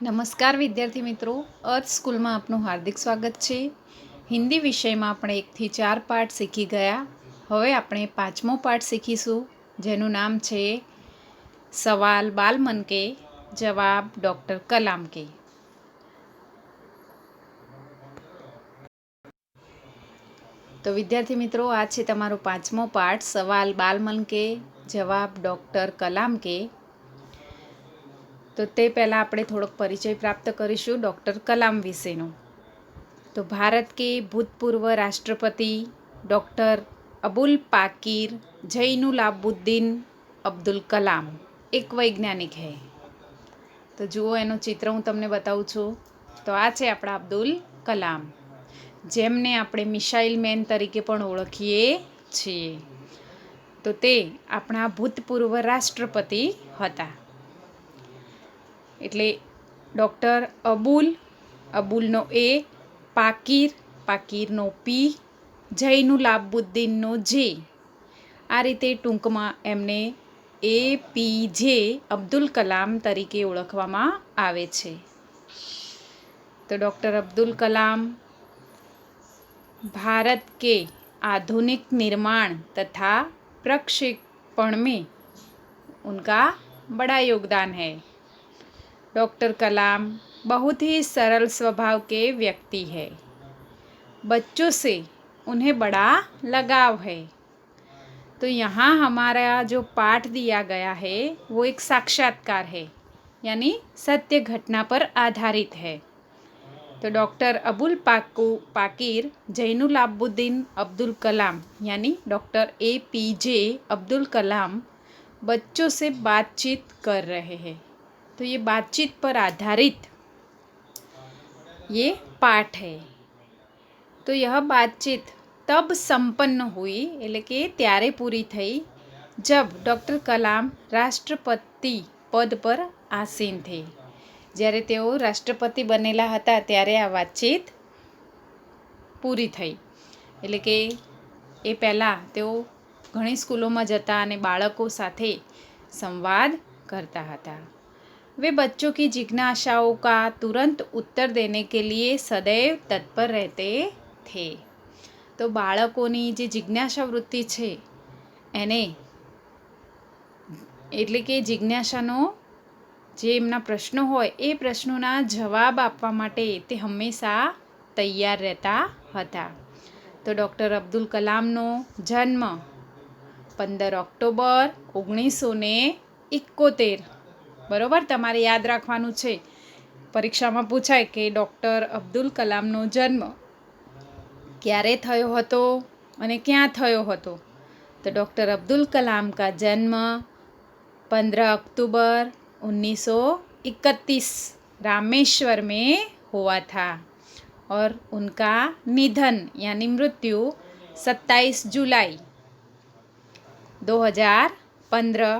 નમસ્કાર વિદ્યાર્થી મિત્રો, અર્થ સ્કૂલમાં આપનું હાર્દિક સ્વાગત છે. હિન્દી વિષયમાં આપણે 1 થી 4 પાઠ શીખી ગયા. હવે આપણે 5મો પાઠ શીખીશું, જેનું નામ છે સવાલ બાલ મન કે જવાબ ડૉક્ટર કલામ કે. તો વિદ્યાર્થી મિત્રો, આ છે તમારો 5મો પાઠ, સવાલ બાલ મન કે જવાબ ડૉક્ટર કલામ કે. તો તે પહેલાં આપણે થોડોક પરિચય પ્રાપ્ત કરીશું ડૉક્ટર કલામ વિશેનો. તો ભારત કે ભૂતપૂર્વ રાષ્ટ્રપતિ ડૉક્ટર અબુલ પાકીર જૈનુલાબુદ્દીન અબ્દુલ કલામ એક વૈજ્ઞાનિક હૈ. તો જુઓ, એનું ચિત્ર હું તમને બતાવું છું. તો આ છે આપણા અબ્દુલ કલામ, જેમને આપણે મિસાઇલ મેન તરીકે પણ ઓળખીએ છીએ. તો તે આપણા ભૂતપૂર્વ રાષ્ટ્રપતિ હતા. એટલે ડૉક્ટર અબુલનો એ, પાકીરનો પી, જૈનુલાબુદ્દીનનો જે. આ રીતે ટૂંકમાં એમને APJ અબ્દુલ કલામ તરીકે ઓળખવામાં આવે છે. તો ડૉક્ટર અબ્દુલ કલામ भारत के आधुनिक निर्माण तथा प्रक्षेपण में उनका बड़ा योगदान है. डॉक्टर कलाम बहुत ही सरल स्वभाव के व्यक्ति है. बच्चों से उन्हें बड़ा लगाव है. तो यहाँ हमारा जो पाठ दिया गया है वो एक साक्षात्कार है, यानी सत्य घटना पर आधारित है. तो डॉक्टर अबुल पाकीर जैनुलाबुद्दीन अब्दुल कलाम यानी डॉक्टर APJ अब्दुल कलाम बच्चों से बातचीत कर रहे हैं. तो ये बातचीत पर आधारित ये पाठ है. तो यह बातचीत तब संपन्न हुई, એટલે કે ત્યારે પૂરી થઈ, जब डॉक्टर कलाम राष्ट्रपति पद पर आसीन थे. જ્યારે તેઓ રાષ્ટ્રપતિ બનેલા હતા ત્યારે આ વાતચીત પૂરી થઈ. એટલે કે એ પહેલાં તેઓ ઘણી સ્કૂલોમાં જતા અને બાળકો સાથે સંવાદ કરતા હતા. वे बच्चों की जिज्ञासाओं का तुरंत उत्तर देने के लिए सदैव तत्पर रहते थे. તો બાળકોની જે જિજ્ઞાસા વૃત્તિ છે એને, એટલે કે જિજ્ઞાસાનો જે એમના પ્રશ્નો હોય એ પ્રશ્નોના જવાબ આપવા માટે તે હંમેશા તૈયાર રહેતા હતા. તો ડૉક્ટર અબ્દુલ કલામનો જન્મ 15 ઓક્ટોબર 1971, બરાબર, તમારે યાદ રાખવાનું છે. પરીક્ષામાં પૂછાય કે ડૉક્ટર અબ્દુલ કલામનો જન્મ ક્યારે થયો હતો અને ક્યાં થયો હતો. તો ડૉક્ટર અબ્દુલ કલામ કા જન્મ 15 अक्टूबर 1931 रामेश्वर में हुआ था और उनका निधन यानी मृत्यु 27 जुलाई 2015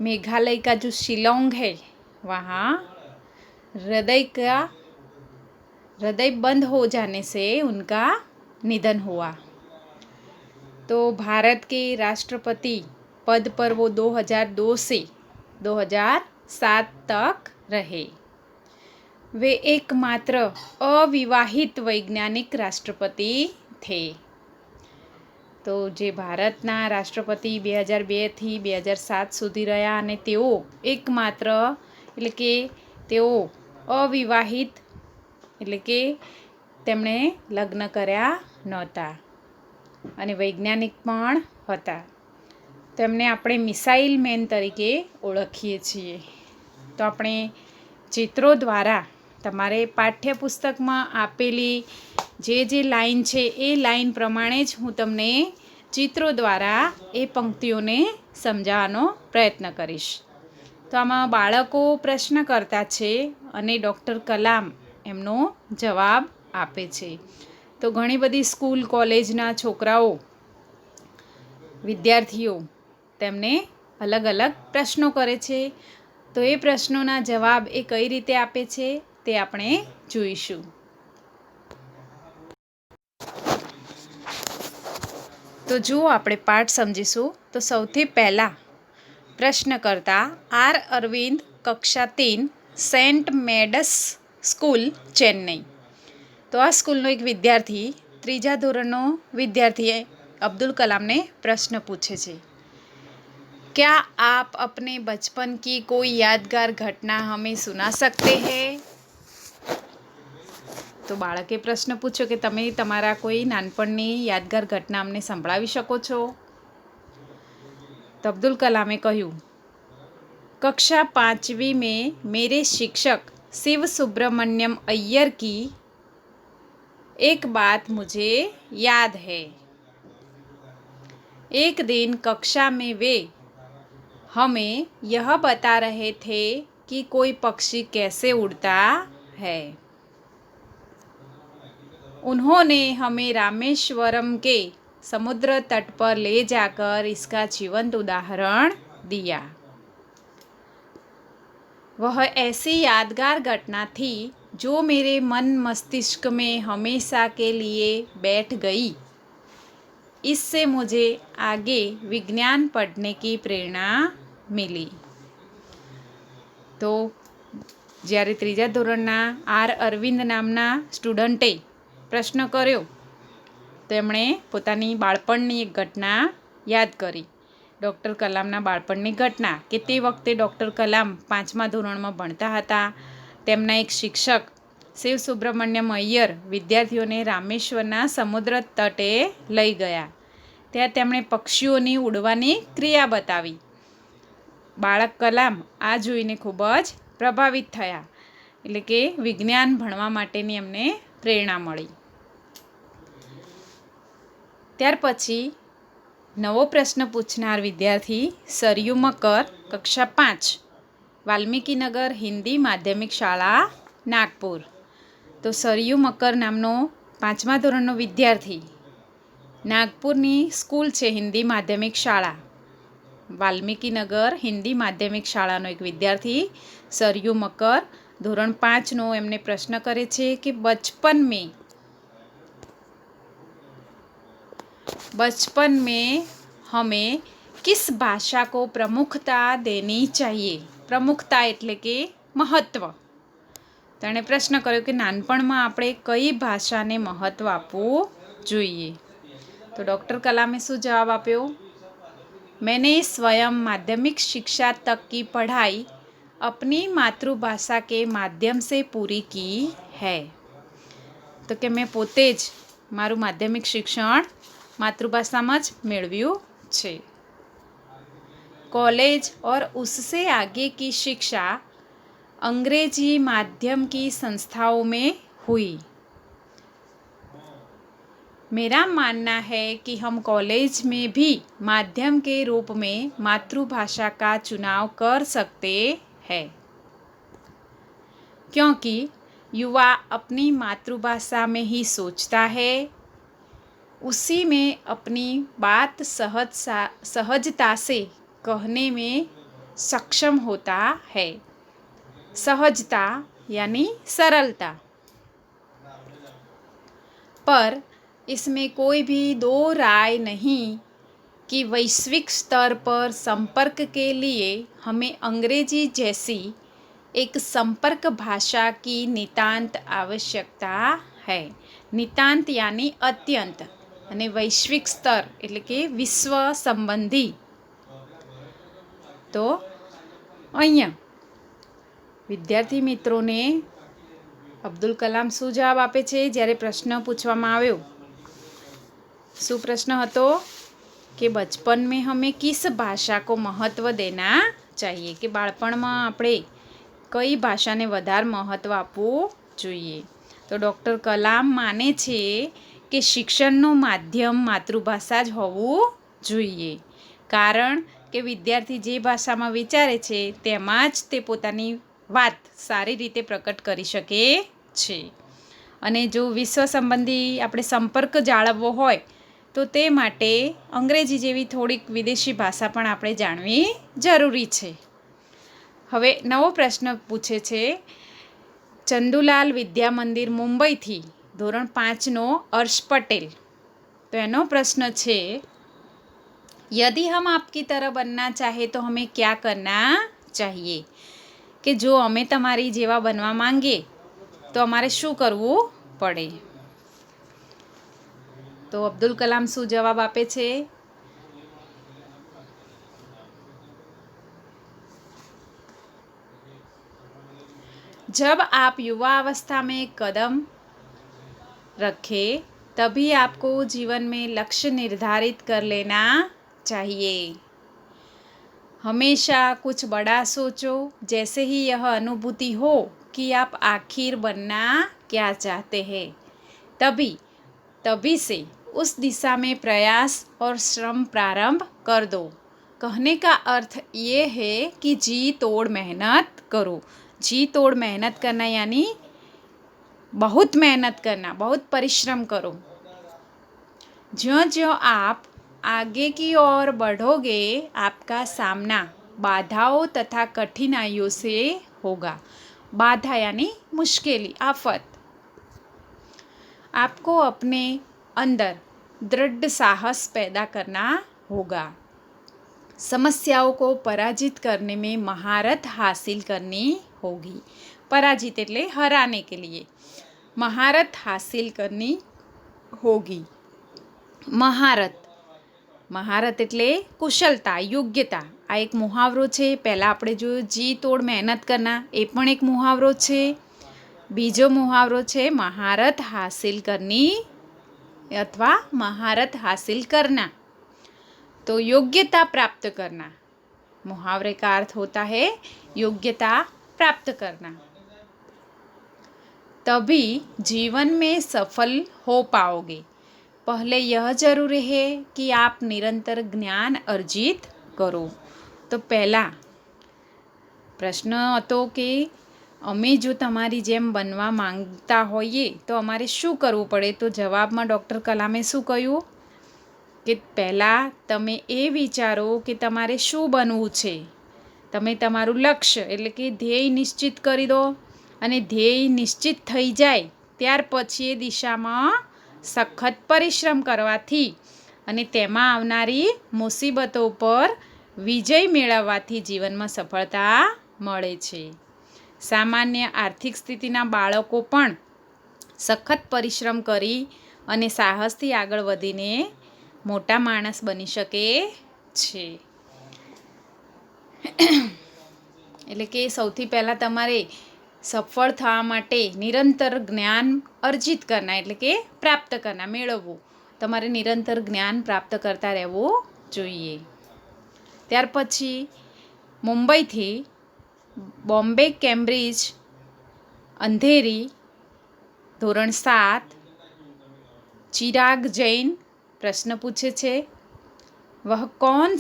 मेघालय का जो शिलोंग है वहाँ हृदय बंद हो जाने से उनका निधन हुआ. तो भारत के राष्ट्रपति पद पर वो 2002 से 2007 तक रहे. वे एकमात्र अविवाहित वैज्ञानिक राष्ट्रपति थे. તો જે ભારતના રાષ્ટ્રપતિ 2002 થી 2007 સુધી રહ્યા અને તેઓ એકમાત્ર, એટલે કે તેઓ અવિવાહિત, એટલે કે તેમણે લગ્ન કર્યા નહોતા અને વૈજ્ઞાનિક પણ હતા. તેમને આપણે મિસાઇલ મેન તરીકે ઓળખીએ છીએ. તો આપણે ચિત્રો દ્વારા તમારે પાઠ્યપુસ્તકમાં આપેલી જે લાઈન છે એ લાઈન પ્રમાણે જ હું તમને ચિત્રો દ્વારા એ પંક્તિઓને સમજાવવાનો પ્રયત્ન કરીશ. તો આમાં બાળકો પ્રશ્ન કરતા છે અને ડૉક્ટર કલામ એમનો જવાબ આપે છે. તો ઘણી બધી સ્કૂલ કોલેજના છોકરાઓ, વિદ્યાર્થીઓ તેમને અલગ અલગ પ્રશ્નો કરે છે. તો એ પ્રશ્નોના જવાબ એ કઈ રીતે આપે છે તે આપણે જોઈશું. તો જુઓ, આપણે પાઠ સમજીશું. તો સૌથી પહેલાં પ્રશ્નકર્તા R. અરવિંદ, કક્ષા 3, સેન્ટ મેડસ સ્કૂલ ચેન્નઈ. તો આ સ્કૂલનો એક વિદ્યાર્થી, ત્રીજા ધોરણનો વિદ્યાર્થીએ અબ્દुल कलाम ने प्रश्न पूछे છે, क्या आप अपने बचपन की कोई यादगार घटना हमें सुना सकते हैं? તો બાળકે પ્રશ્ન પૂછ્યો કે તમે તમારા કોઈ નાનપણની યાદગાર ઘટના અમને સંભળાવી શકો છો? તો અબ્દुल कलामे કહ્યું, कक्षा 5वीं में मेरे शिक्षक शिव सुब्रमण्यम अय्यर की एक बात मुझे याद है. एक दिन कक्षा में वे हमें यह बता रहे थे कि कोई पक्षी कैसे उड़ता है. उन्होंने हमें रामेश्वरम के समुद्र तट पर ले जाकर इसका जीवंत उदाहरण दिया. वह ऐसी यादगार घटना थी जो मेरे मन मस्तिष्क में हमेशा के लिए बैठ गई. इससे मुझे आगे विज्ञान पढ़ने की प्रेरणा मिली. तो જ્યારે ત્રીજા ધોરણના આર અરવિંદ નામના સ્ટુડન્ટે પ્રશ્ન કર્યો તો એમણે પોતાની બાળપણની એક ઘટના યાદ કરી. ડૉક્ટર કલામના બાળપણની ઘટના કે તે વખતે ડૉક્ટર કલામ 5મા ધોરણમાં ભણતા હતા. તેમના એક શિક્ષક શિવ સુબ્રમણ્યમ અય્યર વિદ્યાર્થીઓને રામેશ્વરના સમુદ્ર તટે લઈ ગયા. ત્યાં તેમણે પક્ષીઓની ઉડવાની ક્રિયા બતાવી. બાળક કલામ આ જોઈને ખૂબ જ પ્રભાવિત થયા, એટલે કે વિજ્ઞાન ભણવા માટેની એમને પ્રેરણા મળી. ત્યાર પછી નવો પ્રશ્ન પૂછનાર વિદ્યાર્થી સરયુ મકર, કક્ષા 5, વાલ્મીકીનગર હિન્દી માધ્યમિક શાળા, નાગપુર. તો સરયુ મકર નામનો 5મા ધોરણનો વિદ્યાર્થી, નાગપુરની સ્કૂલ છે હિન્દી માધ્યમિક શાળા, વાલ્મીકીનગર હિન્દી માધ્યમિક શાળાનો એક વિદ્યાર્થી સરયુ મકર ધોરણ 5નો એમને પ્રશ્ન કરે છે કે बचपन में हमें किस भाषा को प्रमुखता देनी चाहिए. प्रमुखता એટલે કે મહત્વ. તેણે પ્રશ્ન કર્યો કે નાનપણમાં આપણે કઈ ભાષાને મહત્વ આપવું જોઈએ. તો ડૉક્ટર કલામે શું જવાબ આપ્યો? मैंने स्वयं माध्यमिक शिक्षा तक की पढ़ाई अपनी मातृभाषा के माध्यम से पूरी की है. तो कि मैं पोते ज मारू माध्यमिक शिक्षण मातृभाषाમાં જ મેળવ્યું છે. कॉलेज और उससे आगे की शिक्षा अंग्रेजी माध्यम की संस्थाओं में हुई. मेरा मानना है कि हम कॉलेज में भी माध्यम के रूप में मातृभाषा का चुनाव कर सकते हैं, क्योंकि युवा अपनी मातृभाषा में ही सोचता है, उसी में अपनी बात सहजता से कहने में सक्षम होता है. सहजता यानी सरलता. पर इसमें कोई भी दो राय नहीं कि वैश्विक स्तर पर संपर्क के लिए हमें अंग्रेजी जैसी एक संपर्क भाषा की नितांत आवश्यकता है. नितांत यानी अत्यंत અને વૈશ્વિક સ્તર એટલે કે વિશ્વ સંબંધી. તો અહીંયા વિદ્યાર્થી મિત્રોને અબ્દુલ કલામ શું જવાબ આપે છે જ્યારે પ્રશ્ન પૂછવામાં આવ્યો? શું પ્રશ્ન હતો? કે બચપન મેં હમે કિસ ભાષા કો મહત્વ દેના ચાહીએ, કે બાળપણમાં આપણે કઈ ભાષાને વધારે મહત્વ આપવું જોઈએ. તો ડૉક્ટર કલામ માને છે કે શિક્ષણનું માધ્યમ માતૃભાષા જ હોવું જોઈએ, કારણ કે વિદ્યાર્થી જે ભાષામાં વિચારે છે તેમાં જ તે પોતાની વાત સારી રીતે પ્રકટ કરી શકે છે. અને જો વિશ્વ સંબંધી આપણે સંપર્ક જાળવવો હોય તો તે માટે અંગ્રેજી જેવી થોડીક વિદેશી ભાષા પણ આપણે જાણવી જરૂરી છે. હવે નવો પ્રશ્ન પૂછે છે ચંદુલાલ વિદ્યા મંદિર મુંબઈથી ધોરણ 5નો अर्श पटेल. तो एनो प्रश्न छे, यदि हम आपकी तरह बनना चाहे तो हमें क्या करना चाहिए. કે જો અમે તમારી જેવા બનવા માંગીએ તો અમારે શું કરવું પડે? તો અબ્દુલ કલામ શું જવાબ આપે છે? जब आप युवा अवस्था में कदम रखें तभी आपको जीवन में लक्ष्य निर्धारित कर लेना चाहिए। हमेशा कुछ बड़ा सोचो, जैसे ही यह अनुभूति हो कि आप आखिर बनना क्या चाहते हैं, तभी से उस दिशा में प्रयास और श्रम प्रारंभ कर दो। कहने का अर्थ ये है कि जी तोड़ मेहनत करो। जी तोड़ मेहनत करना यानी बहुत मेहनत करना, बहुत परिश्रम करो। ज्यों ज्यों आप आगे की ओर बढ़ोगे, आपका सामना बाधाओं तथा कठिनाइयों से होगा। बाधा यानी मुश्किल, आफत। आपको अपने अंदर दृढ़ साहस पैदा करना होगा। समस्याओं को पराजित करने में महारत हासिल करनी होगी। पराजित એટલે हराने के लिए महारत हासिल करनी होगी। महारत એટલે કુશળતા, યોગ્યતા। આ એક મુહાવરો છે। પહેલાં આપણે જોયું જી તોડ મહેનત કરના, એ પણ એક મુહાવરો છે। બીજો મુહાવરો છે महारत हासिल करनी अथवा महारत हासिल करना। तो योग्यता प्राप्त करना, मुहावरे का अर्थ होता है योग्यता प्राप्त करना। तभी जीवन में सफल हो पाओगे। पहले यह जरूरी है कि आप निरंतर ज्ञान अर्जित करो। तो पहला प्रश्न હતો કે અમે જો તમારી જેમ બનવા માંગતા હોઈએ તો અમારે શું કરવું પડે? તો જવાબમાં ડૉક્ટર કલામે શું કહ્યું કે પહેલાં તમે એ વિચારો કે તમારે શું બનવું છે। તમે તમારું લક્ષ્ય એટલે કે ધ્યેય નિશ્ચિત કરી દો અને ધ્યેય નિશ્ચિત થઈ જાય ત્યાર પછી એ દિશામાં સખત પરિશ્રમ કરવાથી અને તેમાં આવનારી મુસીબતો પર વિજય મેળવવાથી જીવનમાં સફળતા મળે છે। સામાન્ય આર્થિક સ્થિતિના બાળકો પણ સખત પરિશ્રમ કરી અને સાહસથી આગળ વધીને મોટા માણસ બની શકે છે। એટલે કે સૌથી પહેલાં તમારે સફળ થવા માટે નિરંતર જ્ઞાન અર્જિત કરના એટલે કે પ્રાપ્ત કરના, મેળવવું। તમારે નિરંતર જ્ઞાન પ્રાપ્ત કરતા રહેવું જોઈએ। ત્યાર પછી મુંબઈથી બોમ્બે કેમ્બ્રિજ અંધેરી ધોરણ 7 चिराग जैन प्रश्न पूछे छे, वह कौन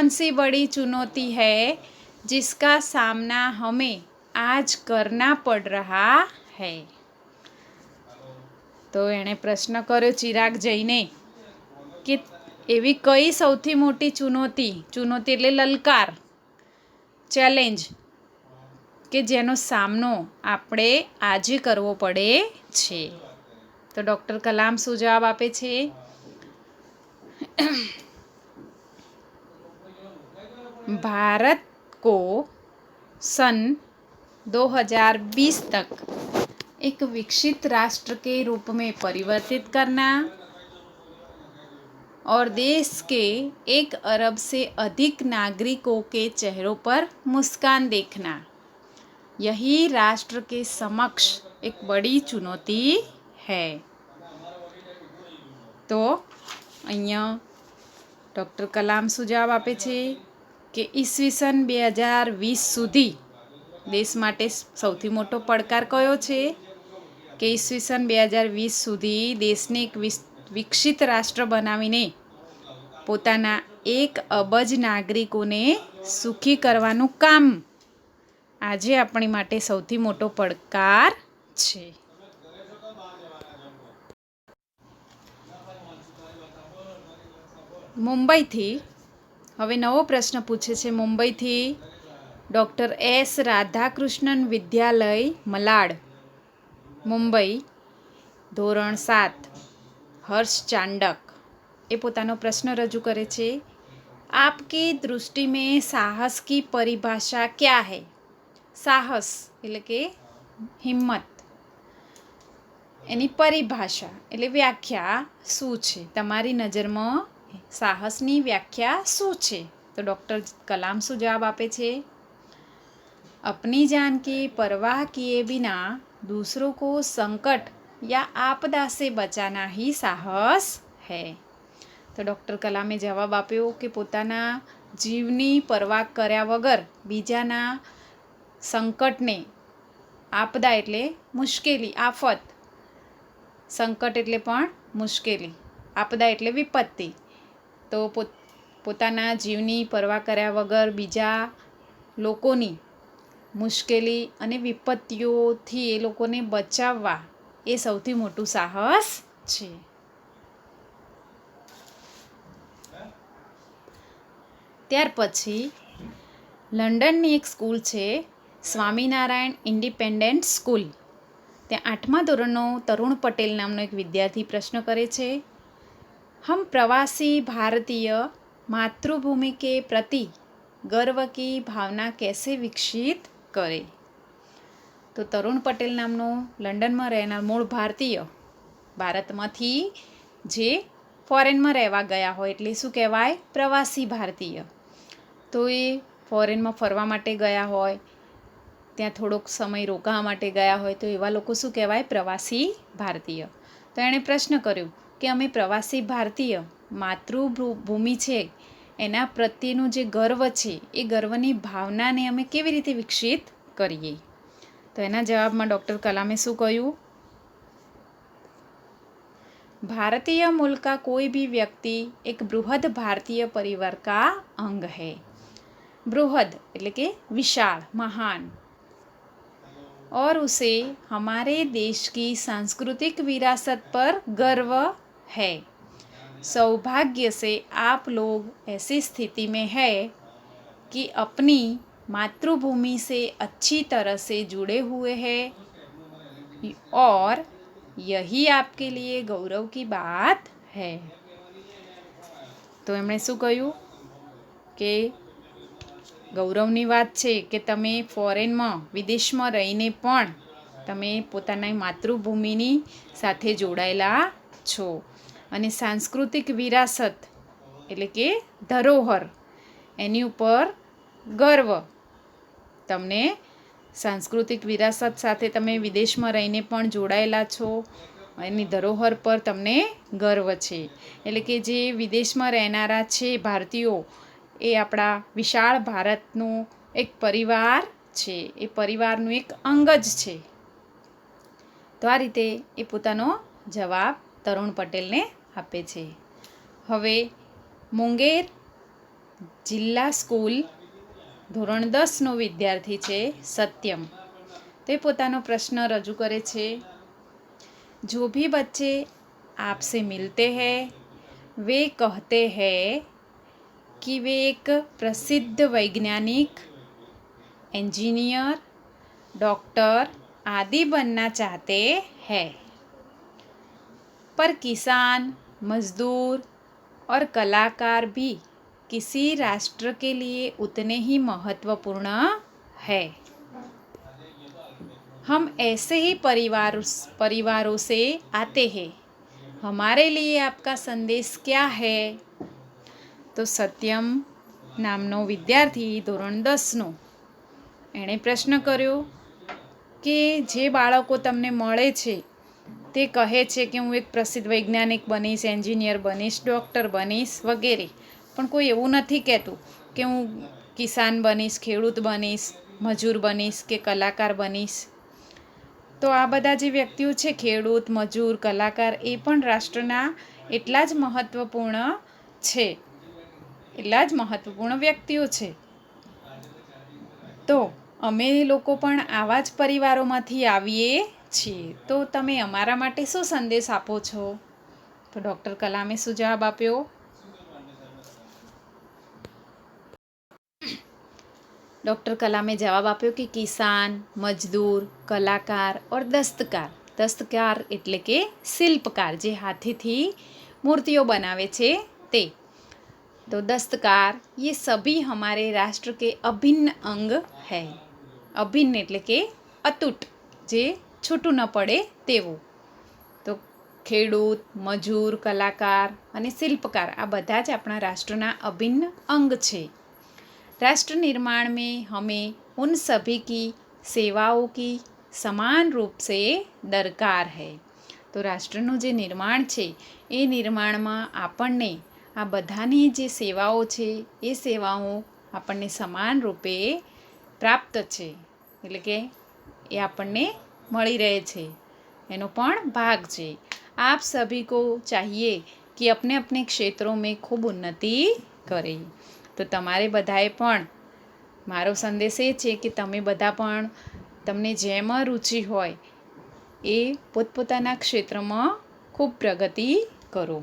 सी बड़ी चुनौती है जिसका सामना हमें आज करना पड़ रहा है? तो एणे प्रश्न कर्यो चिराग जैने कि एवी कई सौथी मोटी चुनौती એટલે લલકાર, ચેલેન્જ કે જેનો સામનો આપણે આજે કરવો પડે છે। तो डॉक्टर कलाम શું જવાબ આપે છે? भारत को सन 2020 तक एक विकसित राष्ट्र के रूप में परिवर्तित करना और देश के 1 अरब से अधिक नागरिकों के चेहरों पर मुस्कान देखना, यही राष्ट्र के समक्ष एक बड़ी चुनौती है। तो અહીંયા ડૉક્ટર કલામ શું જવાબ આપે છે કે ઈસવીસન 2020 સુધી દેશ માટે સૌથી મોટો પડકાર કયો છે? કે ઈસવીસન 2020 સુધી દેશને એક વિકસિત રાષ્ટ્ર બનાવીને પોતાના 1 અબજ નાગરિકોને સુખી કરવાનું કામ આજે આપણી માટે સૌથી મોટો પડકાર છે। મુંબઈથી હવે નવો પ્રશ્ન પૂછે છે। મુંબઈથી ડૉક્ટર એસ રાધાકૃષ્ણન વિદ્યાલય મલાડ મુંબઈ ધોરણ 7 હર્ષ ચાંડક એ પોતાનો પ્રશ્ન રજૂ કરે છે आपकी दृष्टि में साहस की परिभाषा क्या है? साहस એટલે કે હિંમત, એની પરિભાષા એટલે વ્યાખ્યા શું છે? તમારી નજરમાં સાહસની વ્યાખ્યા શું છે? તો ડૉક્ટર કલામ શું જવાબ આપે છે? अपनी जान की परवाह किए बिना दूसरों को संकट या आपदा से बचाना ही साहस है. તો ડૉક્ટર કલામે જવાબ આપ્યો કે પોતાના જીવની પરવા કર્યા વગર બીજાના સંકટને, આપદા એટલે મુશ્કેલી, આફત, સંકટ એટલે પણ મુશ્કેલી, આપદા એટલે વિપત્તિ, તો પોતાના જીવની પરવા કર્યા વગર બીજા લોકોની મુશ્કેલી અને વિપત્તિઓથી એ લોકોને બચાવવા એ સૌથી મોટું સાહસ છે. ત્યાર પછી લંડનની એક સ્કૂલ છે સ્વામિનારાયણ ઇન્ડિપેન્ડન્ટ સ્કૂલ. ત્યાં 8મા ધોરણનો તરુણ પટેલ નામનો એક વિદ્યાર્થી પ્રશ્ન કરે છે, हम प्रवासी भारतीय मातृभूमि के प्रति गर्व की भावना कैसे विकसित करें? તો તરુણ પટેલ નામનો લંડનમાં રહેનાર મૂળ ભારતીય, ભારતમાંથી જે ફોરેનમાં રહેવા ગયા હોય એટલે શું કહેવાય? પ્રવાસી ભારતીય. તો એ ફોરેનમાં ફરવા માટે ગયા હોય, ત્યાં થોડોક સમય રોકાવા માટે ગયા હોય, તો એવા લોકો શું કહેવાય? પ્રવાસી ભારતીય. તો એણે પ્રશ્ન કર્યો કે અમે પ્રવાસી ભારતીય માતૃભૂમિ છે એના પ્રત્યેનું જે ગર્વ છે એ ગર્વની ભાવનાને અમે કેવી રીતે વિકસિત કરીએ? તો એના જવાબમાં ડૉક્ટર કલામે શું કહ્યું? भारतीय मूल का कोई भी व्यक्ति एक बृहद भारतीय परिवार का अंग है. बृहद એટલે કે વિશાળ, મહાન, और उसे हमारे देश की सांस्कृतिक विरासत पर गर्व है. सौभाग्य से आप लोग ऐसी स्थिति में है कि अपनी मातृभूमि से अच्छी तरह से जुड़े हुए हैं और यही आपके लिए गौरव की बात है. તો એમણે શું કહ્યું કે ગૌરવની વાત છે કે તમે ફોરેનમાં, વિદેશમાં રહીને પણ તમે પોતાની માતૃભૂમિની સાથે જોડાયેલા છો અને સાંસ્કૃતિક વિરાસત એટલે કે ધરોહર એની ઉપર ગર્વ, તમને સાંસ્કૃતિક વિરાસત સાથે તમે વિદેશમાં રહીને પણ જોડાયેલા છો, એની ધરોહર પર તમને ગર્વ છે. એટલે કે જે વિદેશમાં રહેનારા છે ભારતીયો, એ આપણા વિશાળ ભારતનું એક પરિવાર છે, એ પરિવારનું એક અંગ જ છે. તો આ રીતે એ પોતાનો જવાબ તરુણ પટેલને આપે છે. હવે મુંગેર જિલ્લા સ્કૂલ ધોરણ 10નો વિદ્યાર્થી છે સત્યમ. તે પોતાનો પ્રશ્ન રજૂ કરે છે, जो भी बच्चे आपसे मिलते हैं वे कहते हैं कि वे एक प्रसिद्ध वैज्ञानिक, इंजीनियर, डॉक्टर आदि बनना चाहते हैं, पर किसान, मजदूर और कलाकार भी किसी राष्ट्र के लिए उतने ही महत्वपूर्ण है. हम ऐसे ही परिवारों से आते हैं, हमारे लिए आपका संदेश क्या है? તો સત્યમ નામનો વિદ્યાર્થી ધોરણ 10નો એણે પ્રશ્ન કર્યો કે જે બાળકો તમને મળે છે તે કહે છે કે હું એક પ્રસિદ્ધ વૈજ્ઞાનિક બનીશ, એન્જિનિયર બનીશ, ડૉક્ટર બનીશ વગેરે, પણ કોઈ એવું નથી કહેતું કે હું કિસાન બનીશ, ખેડૂત બનીશ, મજૂર બનીશ કે કલાકાર બનીશ. તો આ બધા જે વ્યક્તિઓ છે, ખેડૂત, મજૂર, કલાકાર, એ પણ રાષ્ટ્રના એટલા જ મહત્ત્વપૂર્ણ છે, એટલા જ મહત્ત્વપૂર્ણ વ્યક્તિઓ છે. તો અમે લોકો પણ આવા જ પરિવારોમાંથી આવીએ છીએ. તો તમે અમારા માટે શું સંદેશ આપો છો? તો ડૉક્ટર કલામે શું જવાબ આપ્યો? डॉक्टर कलामे जवाब आप्यो कि किसान, मजदूर, कलाकार और दस्तकार. दस्तकार એટલે કે શિલ્પકાર, જે હાથેથી મૂર્તિઓ બનાવે છે તે. तो दस्तकार ये सभी हमारे राष्ट्र के अभिन्न अंग है। અભિન્ન એટલે કે અતૂટ, જે છૂટું ન પડે તેવું. તો ખેડૂત, મજૂર, કલાકાર અને શિલ્પકાર આ બધા જ આપણા રાષ્ટ્રના અભિન્ન અંગ છે. राष्ट्र निर्माण में हमें उन सभी की सेवाओं की समान रूप से दरकार है. તો રાષ્ટ્રનું જે નિર્માણ છે એ નિર્માણમાં આપણને આ બધાની જે સેવાઓ છે એ સેવાઓ આપણને સમાન રૂપે પ્રાપ્ત છે, એટલે કે એ આપણને મળી રહે છે, એનો પણ ભાગ છે. આપ સભી को चाहिए कि अपने अपने क्षेत्रों में खूब उन्नति करें. તો તમારે બધાએ પણ, મારો સંદેશ એ છે કે તમે બધા પણ તમને જેમાં રુચિ હોય એ પોતપોતાના ક્ષેત્રમાં ખૂબ પ્રગતિ કરો.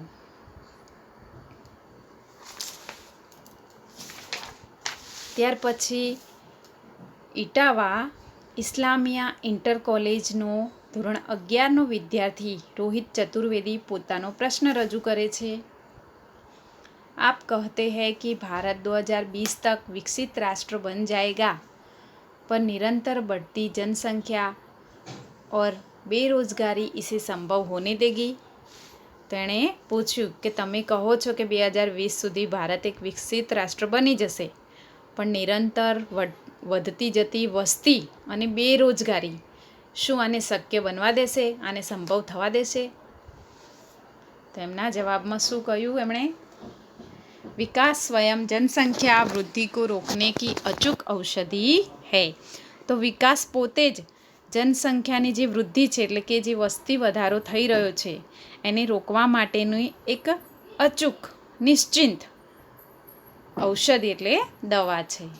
ત્યાર પછી ઇટાવા ઇસ્લામિયા ઇન્ટર કોલેજનો ધોરણ 11નો વિદ્યાર્થી રોહિત ચતુર્વેદી પોતાનો પ્રશ્ન રજૂ કરે છે. आप कहते हैं कि भारत 2020 तक विकसित राष्ट्र बन जाएगा, पर निरंतर बढ़ती जनसंख्या और बेरोजगारी इसे संभव होने देगी. તેણે પૂછ્યું કે તમે કહો છો કે 2020 સુધી ભારત એક વિકસિત રાષ્ટ્ર બની જશે, પણ નિરંતર વધતી જતી વસ્તી અને બેરોજગારી શું આને શક્ય બનવા દેશે, આને સંભવ થવા દેશે? તો એમના જવાબમાં શું કહ્યું એમણે? विकास स्वयं जनसंख्या वृद्धि को रोकने की अचूक औषधि है. તો વિકાસ પોતે જ જનસંખ્યાની જે વૃદ્ધિ છે, એટલે કે જે વસ્તી વધારો થઈ રહ્યો છે એને રોકવા માટેની એક અચૂક નિશ્ચિંત ઔષધિ એટલે દવા છે.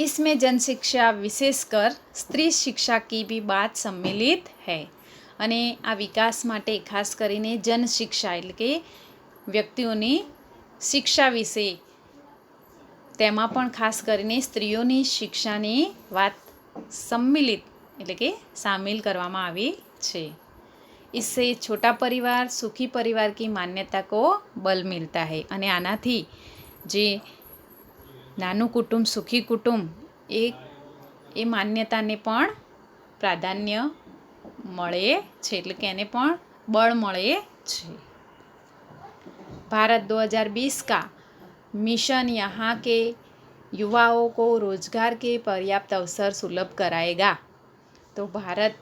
इसमें जन शिक्षा विशेषकर स्त्री शिक्षा की भी बात सम्मिलित है. અને આ વિકાસ માટે ખાસ કરીને જન શિક્ષા એટલે કે વ્યક્તિઓની શિક્ષા વિશે, તેમાં પણ ખાસ કરીને સ્ત્રીઓની શિક્ષાની વાત सम्मिलित એટલે કે સામેલ કરવામાં આવી છે. इससे छोटा परिवार सुखी परिवार की मान्यता को बल मिलता है. અને આનાથી જે નાનું કુટુંબ સુખી કુટુંબ એ માન્યતાને પણ પ્રાધાન્ય મળે છે, એટલે કે એને પણ બળ મળે છે. भारत 2020 का मिशन यहाँ के युवाओं को रोजगार के पर्याप्त अवसर सुलभ कराएगा. તો ભારત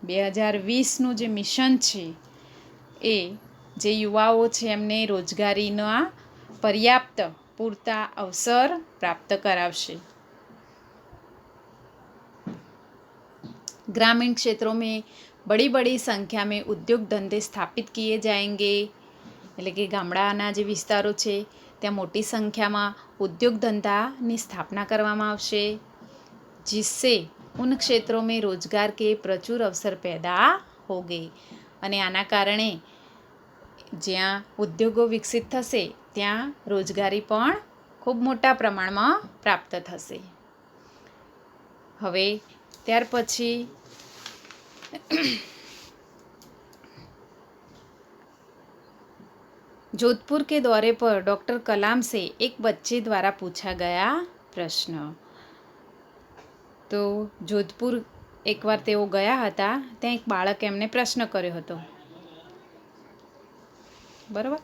2020નું જે મિશન છે એ જે યુવાઓ છે એમને રોજગારીના પર્યાપ્ત પૂરતા અવસર પ્રાપ્ત કરાવશે. ग्रामीण क्षेत्रों में बड़ी बड़ी संख्या में उद्योग धंधे स्थापित किए जाएंगे. એટલે કે ગામડાના જે વિસ્તારો છે ત્યાં મોટી સંખ્યામાં ઉદ્યોગ ધંધાની સ્થાપના કરવામાં આવશે. जिससे उन क्षेत्रों में रोजगार के प्रचुर अवसर पैदा होंगे. અને આના કારણે જ્યાં ઉદ્યોગો વિકસિત થશે ત્યાં રોજગારી પણ ખૂબ મોટા પ્રમાણમાં પ્રાપ્ત થશે. હવે ત્યાર પછી जोधपुर के दौरे पर डॉक्टर कलाम से एक बच्चे द्वारा पूछा गया प्रश्न. તો જોધપુર એકવાર તેઓ ગયા હતા, ત્યાં એક બાળકે એમને પ્રશ્ન કર્યો હતો. બરાબર.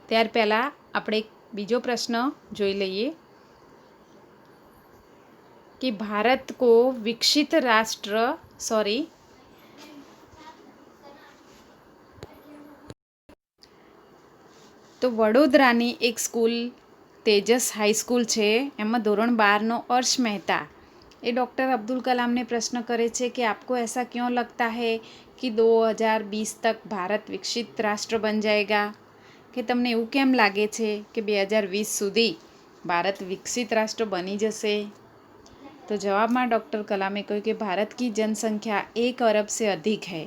ત્યાર પહેલાં આપણે એક બીજો પ્રશ્ન જોઈ લઈએ कि भारत को विकसित राष्ट्र તો વડોદરાની એક સ્કૂલ તેજસ હાઈસ્કૂલ છે, એમાં ધોરણ 12નો अर्श मेहता એ डॉक्टर अब्दुल कलाम ने प्रश्न करे છે कि आपको ऐसा क्यों लगता है कि 2020 तक भारत विकसित राष्ट्र बन जाएगा. કે તમને એવું કેમ લાગે છે કે 2020 સુધી ભારત વિકસિત રાષ્ટ્ર બની જશે? तो जवाब में डॉक्टर कलामे કહ્યું कि भारत की जनसंख्या 1 अरब से अधिक है.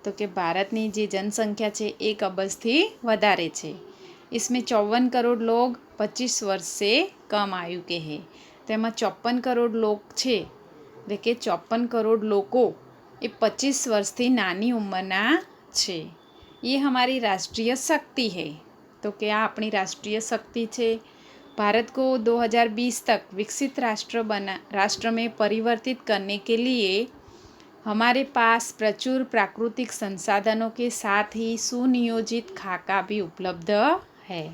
तो कि भारतनी जी जनसंख्या है 1 अबजथी वधारे छे. इसमें 54 करोड़ लोग 25 वर्ष से कम आयु के हैं. तो एमां 54 करोड़ लोग छे, એટલે કે 54 करोड़ लोको એ 25 વર્ષથી નાની ઉંમરના છે। ये हमारी राष्ट्रीय शक्ति है। तो क्या अपनी राष्ट्रीय शक्ति है। भारत को 2020 तक विकसित राष्ट्र में परिवर्तित करने के लिए हमारे पास प्रचुर प्राकृतिक संसाधनों के साथ ही सुनियोजित खाका भी उपलब्ध है।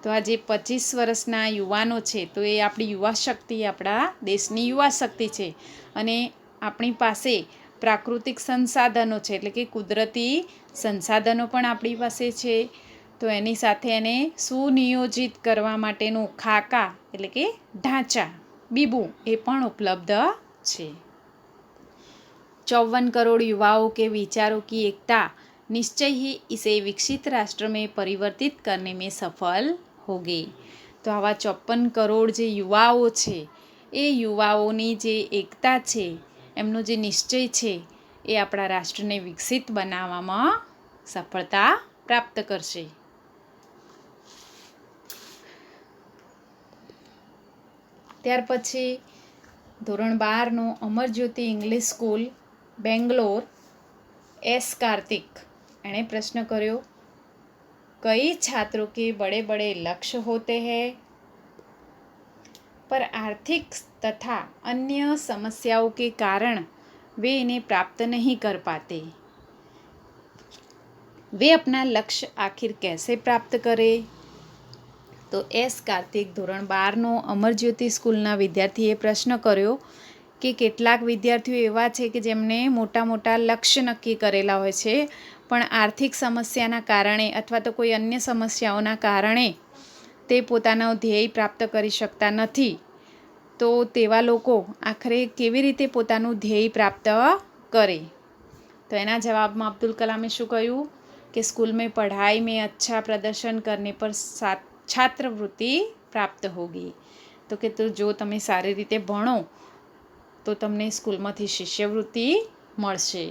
तो आज 25 વર્ષના યુવાનો છે તો એ આપણી યુવા શક્તિ, આપણા દેશની યુવા શક્તિ છે અને આપણી પાસે પ્રાકૃતિક સંસાધનો છે એટલે કે કુદરતી સંસાધનો પણ આપણી પાસે છે। તો એની સાથે એને સુનિયોજિત કરવા માટેનું ખાકા એટલે કે ઢાંચા બીબું એ પણ ઉપલબ્ધ છે। 54 करोड़ युवाओं के विचारों की एकता निश्चय ही इसे विकसित राष्ट्र में परिवर्तित करने में सफल होगी। तो आवा 54 करोड़ जे युवाओ छे ए युवाओनी जे एकता छे एमनो जे निश्चय छे ए आपणा राष्ट्रने विकसित बनाववामां सफलता प्राप्त करशे। त्यार पछी ધોરણ 12નો Amarjyoti English school Bangalore S Karthik एने प्रश्न कर्यो, कई छात्रों के बड़े बड़े लक्ष्य होते हैं पर आर्थिक तथा अन्य समस्याओं के कारण वे इन्हें प्राप्त नहीं कर पाते। वे अपना लक्ष्य आखिर कैसे प्राप्त करें। तो एस कार्तिक ધોરણ 12નો અમરજ્યોતિ સ્કૂલના વિદ્યાર્થીએ પ્રશ્ન કર્યો કે કેટલાક વિદ્યાર્થીઓ એવા છે કે જેમને મોટા મોટા લક્ષ્ય નક્કી કરેલા હોય છે પણ આર્થિક સમસ્યાના કારણે અથવા તો કોઈ અન્ય સમસ્યાઓના કારણે તે પોતાનો ધ્યેય પ્રાપ્ત કરી શકતા નથી। તો તેવા લોકો આખરે કેવી રીતે પોતાનું ધ્યેય પ્રાપ્ત કરે। તો એના જવાબમાં અબ્દુલ કલામે શું કહ્યું કે स्कूल में पढ़ाई में अच्छा प्रदर्शन करने पर छात्रवृत्ति प्राप्त होगी। तो कि तो जो તમે સારી રીતે ભણો તો તમને સ્કૂલમાંથી શિષ્યવૃત્તિ મળશે।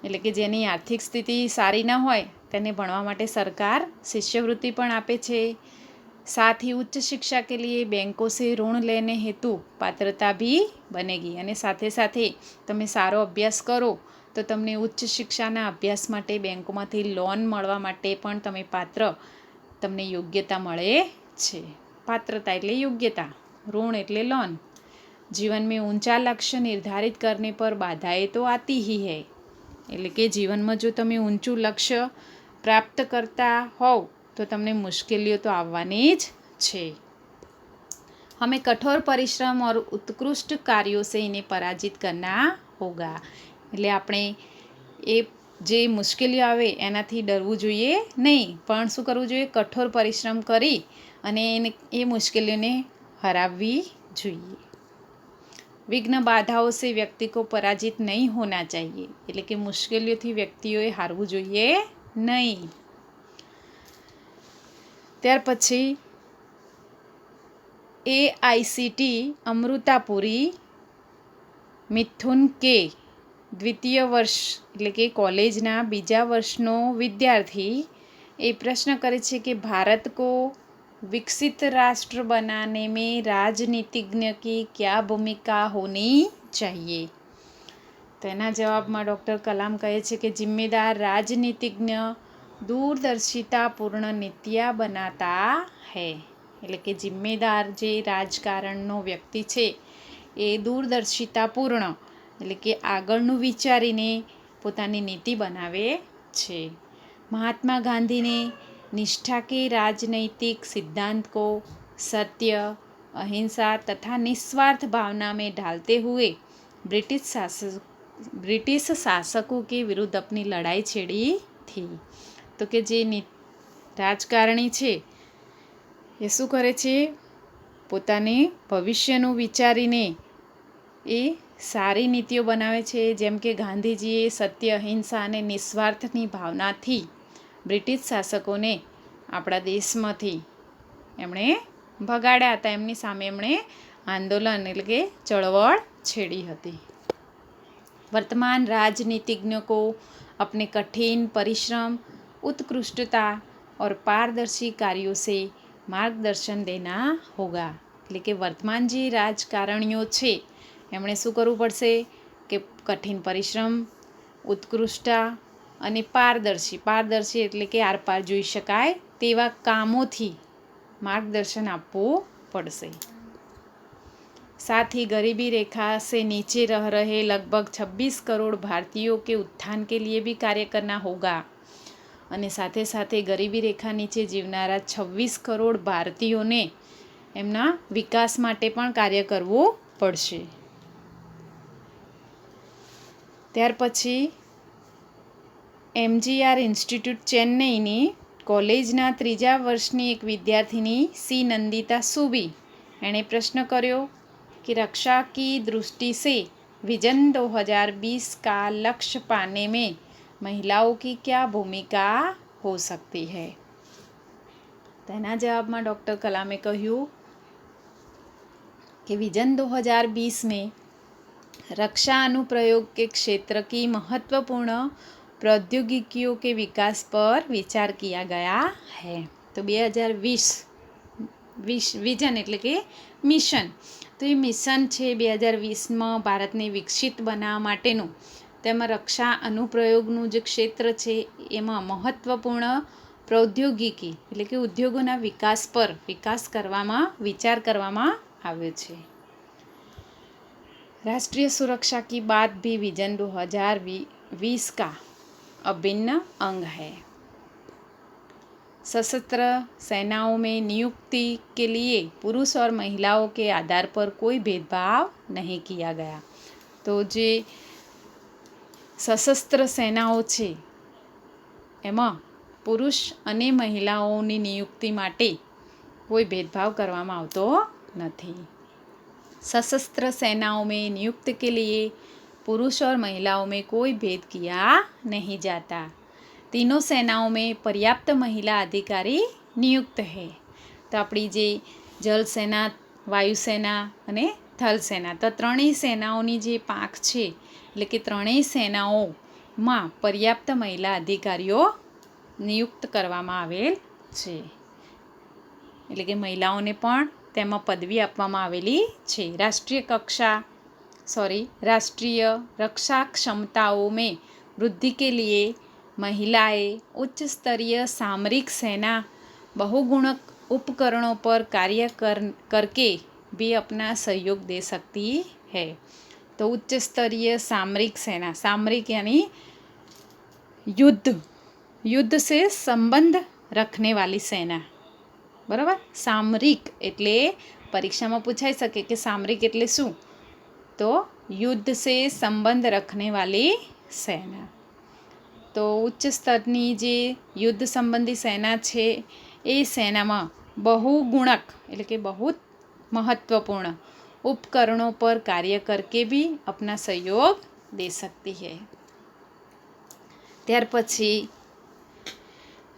એટલે કે જેની આર્થિક સ્થિતિ સારી ન હોય તેને ભણવા માટે સરકાર શિષ્યવૃત્તિ પણ આપે છે। साथ ही उच्च शिक्षा के लिए बैंकों से ऋण लेने हेतु पात्रता भी बनेगी। અને સાથે સાથે તમે સારો અભ્યાસ કરો તો તમને ઉચ્ચ શિક્ષાના અભ્યાસ માટે બેંકોમાંથી લોન મળવા માટે પણ તમે તમને યોગ્યતા મળે છે। पात्रता એટલે યોગ્યતા, ऋण એટલે लोन। जीवन में ऊंचा लक्ष्य निर्धारित करने पर बाधाएं तो आती ही है। એટલે કે જીવનમાં જો તમે ઊંચું લક્ષ્ય પ્રાપ્ત કરતા હોવ તો તમને મુશ્કેલીઓ તો આવવાની જ છે। हमें कठोर परिश्रम और उत्कृष्ट कार्यों से इन्हें पराजित करना होगा। એટલે આપણે એ જે મુશ્કેલીઓ આવે એનાથી ડરવું જોઈએ નહીં પણ શું કરવું જોઈએ, કઠોર પરિશ્રમ કરી અને એ મુશ્કેલીઓને હરાવવી જોઈએ। विघ्न बाधाओं से व्यक्ति को पराजित नहीं होना चाहिए। એટલે કે મુશ્કેલીઓથી વ્યક્તિઓએ હારવું જોઈએ નહીં। ત્યાર પછી AICT અમૃતાપુરી મિથુન કે દ્વિતીય વર્ષ એટલે કે કોલેજના બીજા વર્ષનો વિદ્યાર્થી એ પ્રશ્ન કરે છે કે ભારત को विकसित राष्ट्र बनाने में राजनीतिज्ञ की क्या भूमिका होनी चाहिए। तो एना जवाबમાં ડૉક્ટર કલામ કહે છે કે जिम्मेदार राजनीतिज्ञ दूरदर्शितापूर्ण नीतियाँ बनाता है। એટલે કે જિમ્મેદાર જે રાજકારણનો વ્યક્તિ છે એ દૂરદર્શિતાપૂર્ણ એટલે કે આગળનું વિચારીને પોતાની નીતિ બનાવે છે। महात्मा गांधी ने निष्ठा के राजनैतिक सिद्धांत को सत्य, अहिंसा तथा निस्वार्थ भावना में ढालते हुए ब्रिटिश शासकों के विरुद्ध अपनी लड़ाई छेड़ी थी। तो कि जे राजकारणी छे એ શું કરે છે, પોતાને ભવિષ્યનું વિચારીને એ સારી નીતિઓ બનાવે છે। જેમ કે ગાંધીજીએ સત્ય, અહિંસા અને નિસ્વાર્થની ભાવનાથી બ્રિટિશ શાસકોને આપણા દેશમાંથી એમણે ભગાડ્યા હતા, એમની સામે એમણે આંદોલન એટલે કે ચળવળ છેડી હતી। वर्तमान राजनीतिज्ञों को अपने कठिन परिश्रम, उत्कृष्टता और पारदर्शी कार्यों से मार्गदर्शन देना होगा। એટલે કે વર્તમાન જે રાજકારણીઓ છે એમણે શું કરવું પડશે કે કઠિન પરિશ્રમ, ઉત્કૃષ્ટતા અને પારદર્શી એટલે કે આરપાર જોઈ શકાય તેવા કામોથી मार्गदर्शन आपको पड़से। साथ ही गरीबी रेखा से नीचे रह रहे लगभग 26 करोड़ भारतीयों के उत्थान के लिए भी कार्य करना होगा। અને સાથે સાથે ગરીબી રેખા નીચે જીવનારા 26 કરોડ ભારતીયોને એમના વિકાસ માટે પણ કાર્ય કરવું પડશે। ત્યાર પછી MGR ઇન્સ્ટિટ્યૂટ ચેન્નઈની કોલેજના 3જા વર્ષની એક વિદ્યાર્થીની सी नंदिता सुबी एने प्रश्न कर्यो कि रक्षा की दृष्टि से विजन 2020 का लक्ष्य पाने में महिलाओं की क्या भूमिका हो सकती है। तेना जवाब में डॉक्टर कलामे कहूँ कि विजन 2020 में रक्षा अनुप्रयोग के क्षेत्र की महत्वपूर्ण प्रौद्योगिकियों के विकास पर विचार किया गया है। तो 2020 विजन एटले के मिशन, तो ये मिशन है 2020 में भारत ने विकसित बनावा माटेनु, तेमां रक्षा अनुप्रयोगनु जे क्षेत्र है एमां महत्वपूर्ण प्रौद्योगिकी एटले के उद्योगोना विकास पर विकास करवामां विचार करवामां आव्यो छे। राष्ट्रीय सुरक्षा की बात भी विजन 2020 का अभिन्न अंग है। सशस्त्र सेनाओं में नियुक्ति के लिए पुरुष और महिलाओं के आधार पर कोई भेदभाव नहीं किया गया। तो जे सशस्त्र सेनाओं छे एमां पुरुष अने महिलाओनी नियुक्ति माटे कोई भेदभाव करवामां आवतो नथी। सशस्त्र सेनाओं में नियुक्ति के लिए पुरुष और महिलाओं में कोई भेद किया नहीं जाता। तीनों सेनाओं में पर्याप्त महिला अधिकारी नियुक्त है। तो अपनी जे जल सेना, वायुसेना अने थल सेना, तो त्रणेय सेनाओनी जे पांख छे એટલે કે ત્રણેય સેનાઓમાં પર્યાપ્ત મહિલા અધિકારીઓ નિયુક્ત કરવામાં આવેલ છે। એટલે કે મહિલાઓને પણ તેમાં પદવી આપવામાં આવેલી છે। राष्ट्रीय रक्षा क्षमताओं में वृद्धि के लिए महिलाएं उच्च स्तरीय सामरिक सेना बहुगुणक उपकरणों पर कार्य करके भी अपना सहयोग दे सकती है। तो उच्च स्तरीय सामरिक सेना, सामरिक यानी युद्ध से संबंध रखने वाली सेना, बराबर। सामरिक एटले परीक्षा में पूछाई सके कि सामरिक एटले शुं, तो युद्ध से संबंध रखने वाली सेना। तो उच्च स्तरनी जे युद्ध संबंधी सेना छे ए सेना में बहुगुणक एटले के बहुत महत्वपूर्ण उपकरणों पर कार्य करके भी अपना सहयोग दे सकती है। त्यार पछी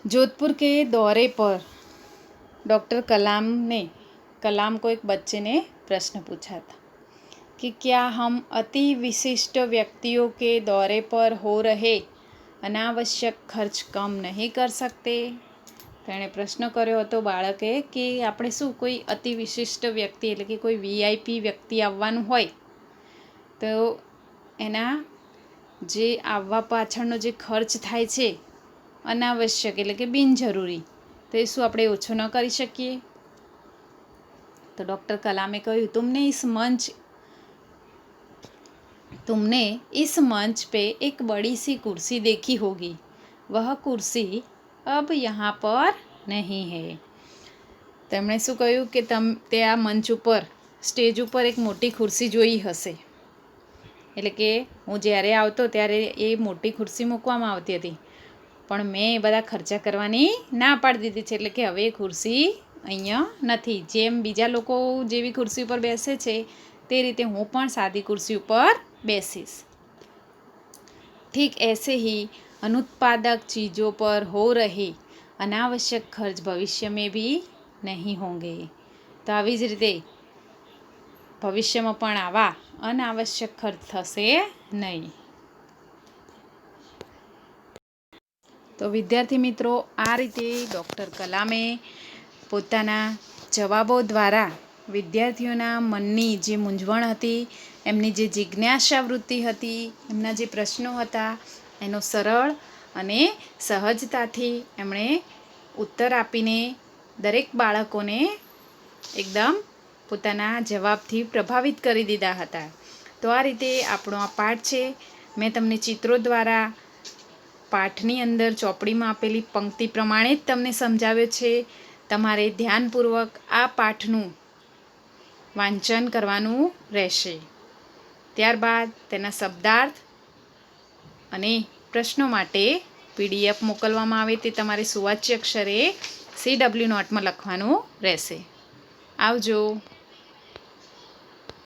जोधपुर के दौरे पर डॉक्टर कलाम को एक बच्चे ने प्रश्न पूछा था कि क्या हम अति विशिष्ट व्यक्तियों के दौरे पर हो रहे अनावश्यक खर्च कम नहीं कर सकते। तेणे प्रश्न कर्यो हतो बाळके कि आपणे शुं कोई अति विशिष्ट व्यक्ति एटले कि कोई VIP व्यक्ति आववानुं होय तो एना जे आववा पाछळनो जे खर्च थाय छे अनावश्यक एटले कि बिनजरूरी, तो ए शुं आपणे ओछो न करी शकीए। तो डॉक्टर कलामे कह्युं तुमने इस मंच पे एक बड़ी सी कुर्सी देखी होगी, वह कुर्सी अब यहाँ पर नहीं है। તેમણે શું કહ્યું કે તે આ મંચ ઉપર સ્ટેજ ઉપર એક મોટી ખુરશી જોઈ હશે, એટલે કે હું જ્યારે આવતો ત્યારે એ મોટી ખુરશી મૂકવામાં આવતી હતી, પણ મેં એ બધા ખર્ચા કરવાની ના પાડી દીધી છે, એટલે કે હવે એ ખુરશી અહીંયા નથી। જેમ બીજા લોકો જેવી ખુરશી ઉપર બેસે છે તે રીતે હું પણ સાદી ખુરશી ઉપર બેસીશ। ठीक ऐसे ही अनुत्पादक चीज़ों पर हो रहे अनावश्यक खर्च भविष्य में भी नहीं होंगे। तो आवी ज रीते भविष्य में पण आवा अनावश्यक खर्च थशे नहीं। तो विद्यार्थी मित्रों आ रीते डॉक्टर कलामे पोताना जवाबों द्वारा विद्यार्थीओना मननी जे मूंझवण हती, एमनी जे जिज्ञासा वृत्ति हती, एमना जे प्रश्नो हता एनो सरळ અને સહજતાથી એમણે ઉત્તર આપીને દરેક બાળકોને એકદમ પોતાના જવાબથી પ્રભાવિત કરી દીધા હતા. તો આ રીતે આપણો આ પાઠ છે. મેં તમને ચિત્રો દ્વારા પાઠની અંદર ચોપડીમાં આપેલી પંક્તિ પ્રમાણે જ તમને સમજાવ્યો છે. તમારે ધ્યાનપૂર્વક આ પાઠનું વાંચન કરવાનું રહેશે. ત્યારબાદ તેના શબ્દાર્થ અને પ્રશ્નો માટે PDF મોકલવામાં આવે તે તમારે સુવાચ્ય અક્ષરે CW નોટમાં લખવાનું રહેશે. આવજો.